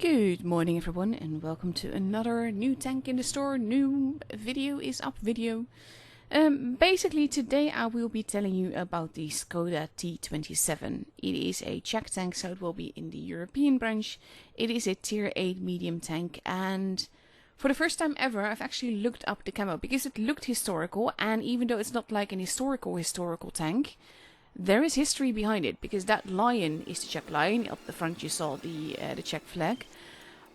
Good morning everyone and welcome to another new tank in the store, new video is up video. Basically today I will be telling you about the Skoda T27. It is a Czech tank, so it will be in the European branch. It is a tier 8 medium tank, and for the first time ever I've actually looked up the camo because it looked historical, and even though it's not like an historical tank, there is history behind it, because that lion is the Czech lion. Up the front you saw the Czech flag.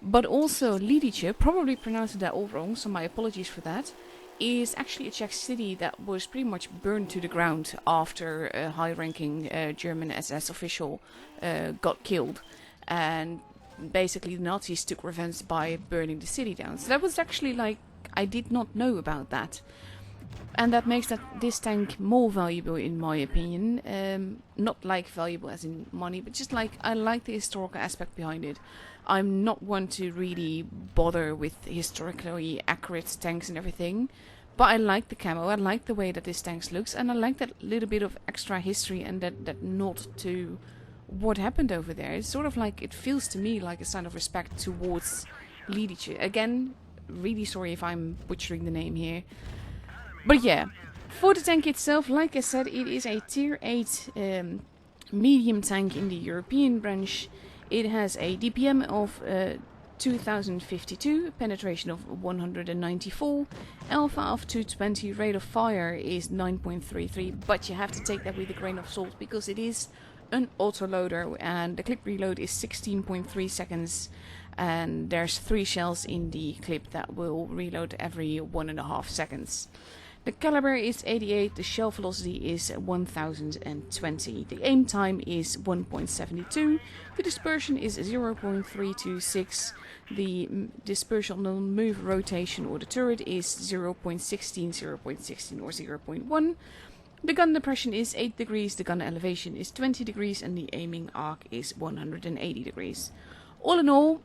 But also Lidice, probably pronounced that all wrong, so my apologies for that, is actually a Czech city that was pretty much burned to the ground after a high-ranking German SS official got killed. And basically the Nazis took revenge by burning the city down. So that was actually like, I did not know about that. And that makes this tank more valuable in my opinion. Not like valuable as in money, but just like I like the historical aspect behind it. I'm not one to really bother with historically accurate tanks and everything, but I like the camo, I like the way that this tank looks, and I like that little bit of extra history and that nod to what happened over there. It's sort of like, it feels to me like a sign of respect towards Lidice. Again, really sorry if I'm butchering the name here. But yeah, for the tank itself, like I said, it is a tier 8 medium tank in the European branch. It has a DPM of 2052, penetration of 194, alpha of 220, rate of fire is 9.33, but you have to take that with a grain of salt because it is an autoloader and the clip reload is 16.3 seconds. And there's 3 shells in the clip that will reload every 1.5 seconds. The caliber is 88, the shell velocity is 1020, the aim time is 1.72, the dispersion is 0.326, the dispersion on move rotation or the turret is 0.16, 0.16 or 0.1. The gun depression is 8 degrees, the gun elevation is 20 degrees and the aiming arc is 180 degrees. All in all,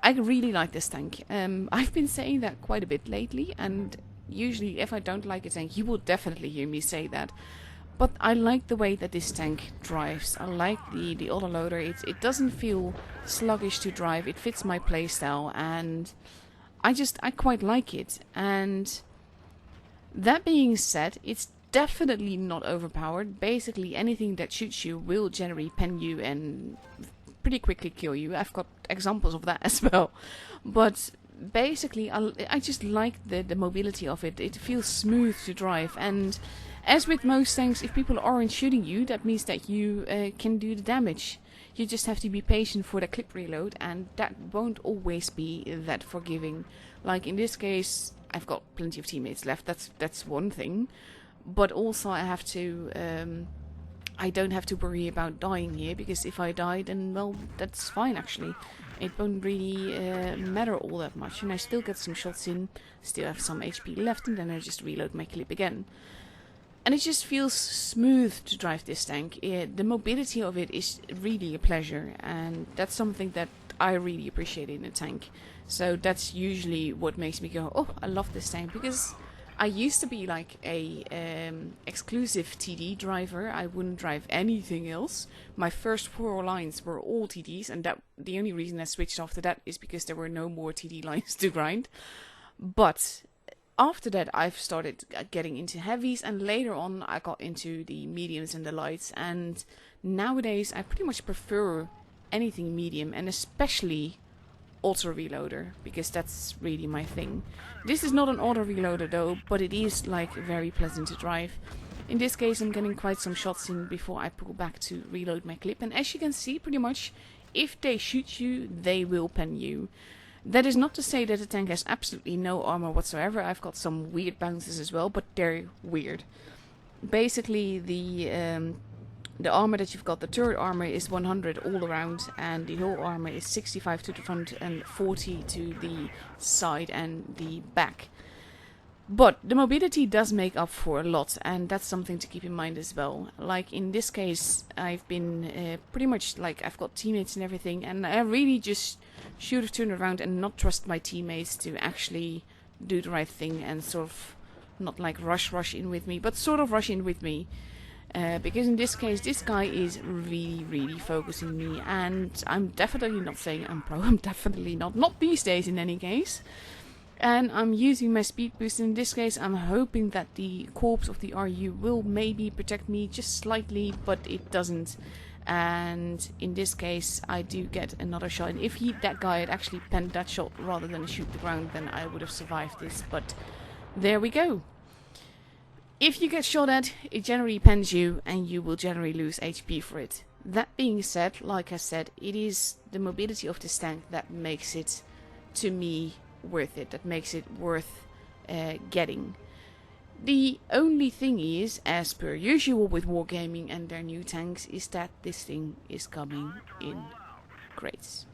I really like this tank. I've been saying that quite a bit lately, and usually if I don't like a tank you will definitely hear me say that. But I like the way that this tank drives. I like the autoloader. It doesn't feel sluggish to drive. It fits my playstyle and I quite like it. And that being said, it's definitely not overpowered. Basically anything that shoots you will generally pen you and pretty quickly kill you. I've got examples of that as well. But basically I just like the mobility of it. It feels smooth to drive, and as with most tanks, if people aren't shooting you, that means that you can do the damage. You just have to be patient for the clip reload, and that won't always be that forgiving. Like in this case, I've got plenty of teammates left, that's one thing, but also I don't have to worry about dying here, because if I die then, well, that's fine actually. It won't really matter all that much, and I still get some shots in, still have some HP left, and then I just reload my clip again. And it just feels smooth to drive this tank. The mobility of it is really a pleasure, and that's something that I really appreciate in a tank. So that's usually what makes me go, oh, I love this tank, because I used to be like a exclusive TD driver. I wouldn't drive anything else. My first 4 lines were all TDs, and the only reason I switched after that is because there were no more TD lines to grind. But after that I've started getting into heavies, and later on I got into the mediums and the lights, and nowadays I pretty much prefer anything medium, and especially auto reloader, because that's really my thing. This is not an auto reloader though, but it is like very pleasant to drive. In this case I'm getting quite some shots in before I pull back to reload my clip, and as you can see, pretty much if they shoot you they will pen you. That is not to say that the tank has absolutely no armor whatsoever. I've got some weird bounces as well, but they're weird. Basically the armor that you've got, the turret armor is 100 all around, and the whole armor is 65 to the front and 40 to the side and the back. But the mobility does make up for a lot, and that's something to keep in mind as well. Like in this case, I've been pretty much like, I've got teammates and everything, and I really just should have turned around and not trust my teammates to actually do the right thing and sort of not like rush in with me, but sort of rush in with me. Because in this case, this guy is really focusing me, and I'm definitely not saying I'm pro. I'm definitely not these days in any case. And I'm using my speed boost. In this case, I'm hoping that the corpse of the RU will maybe protect me just slightly, but it doesn't. And in this case, I do get another shot. And if that guy had actually penned that shot rather than shoot the ground, then I would have survived this. But there we go. If you get shot at, it generally pens you, and you will generally lose HP for it. That being said, like I said, it is the mobility of this tank that makes it, to me, worth it. That makes it worth getting. The only thing is, as per usual with Wargaming and their new tanks, is that this thing is coming in crates.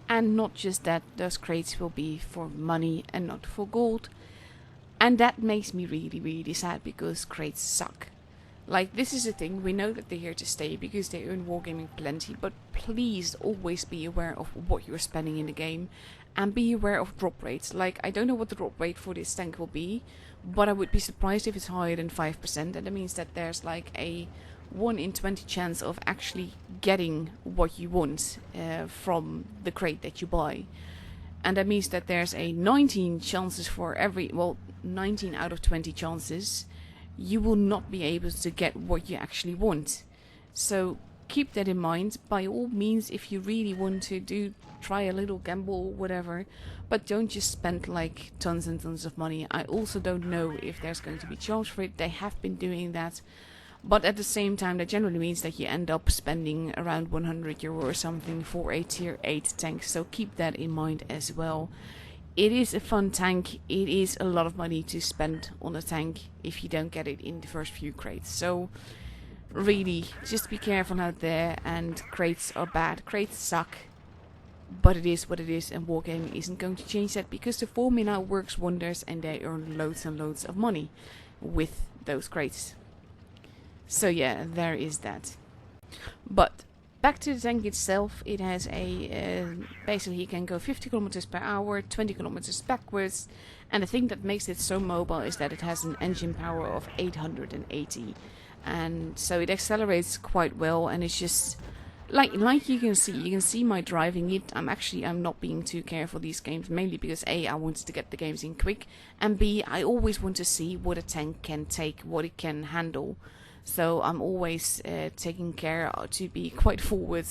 And not just that, those crates will be for money and not for gold. And that makes me really sad, because crates suck. Like, this is the thing, we know that they're here to stay because they earn Wargaming plenty, but please always be aware of what you're spending in the game, and be aware of drop rates. Like, I don't know what the drop rate for this tank will be, but I would be surprised if it's higher than 5%, and that means that there's like a 1 in 20 chance of actually getting what you want from the crate that you buy. And that means that there's a 19 chances for every, well, 19 out of 20 chances you will not be able to get what you actually want. So keep that in mind. By all means, if you really want to try a little gamble, whatever, but don't just spend like tons and tons of money. I also don't know if there's going to be charged for it. They have been doing that. But at the same time, that generally means that you end up spending around €100 or something for a tier 8 tank. So keep that in mind as well. It is a fun tank. It is a lot of money to spend on a tank if you don't get it in the first few crates. So really, just be careful out there. And crates are bad. Crates suck. But it is what it is, and Wargaming isn't going to change that, because the formula works wonders and they earn loads and loads of money with those crates. So yeah, there is that. But back to the tank itself, it has a basically you can go 50 kilometers per hour, 20 kilometers backwards, and the thing that makes it so mobile is that it has an engine power of 880, and so it accelerates quite well, and it's just like you can see my driving it. I'm not being too careful these games, mainly because A, I wanted to get the games in quick, and B, I always want to see what a tank can take, what it can handle. So I'm always taking care to be quite forward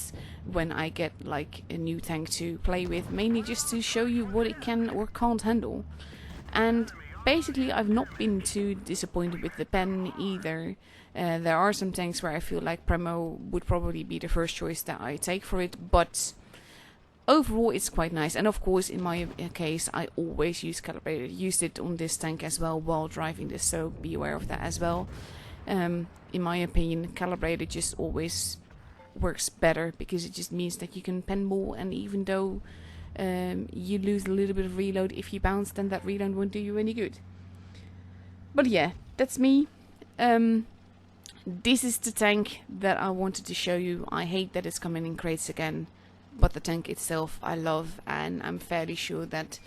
when I get like a new tank to play with, mainly just to show you what it can or can't handle. And basically I've not been too disappointed with the pen either. There are some tanks where I feel like Premo would probably be the first choice that I take for it, but overall it's quite nice. And of course, in my case, I always use calibrated. Used it on this tank as well while driving this, so be aware of that as well. In my opinion, calibrated just always works better, because it just means that you can pen more, and even though you lose a little bit of reload if you bounce, then that reload won't do you any good. But yeah, that's me. This is the tank that I wanted to show you. I hate that it's coming in crates again, but the tank itself I love, and I'm fairly sure that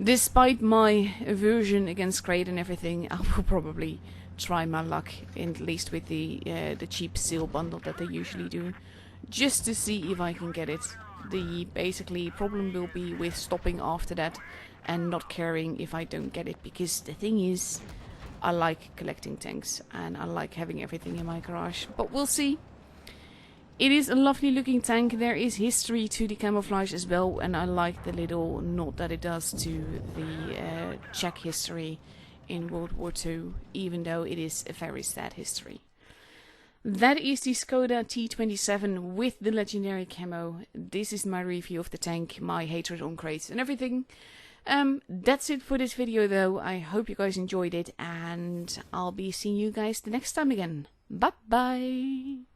despite my aversion against crate and everything, I will probably try my luck, at least with the cheap seal bundle that they usually do, just to see if I can get it. The basically problem will be with stopping after that and not caring if I don't get it, because the thing is, I like collecting tanks and I like having everything in my garage. But we'll see. It is a lovely looking tank. There is history to the camouflage as well, and I like the little nod that it does to the Czech history in World War II, even though it is a very sad history. That is the Skoda T27 with the legendary camo. This is my review of the tank, my hatred on crates and everything. That's it for this video though. I hope you guys enjoyed it, and I'll be seeing you guys the next time again. Bye bye!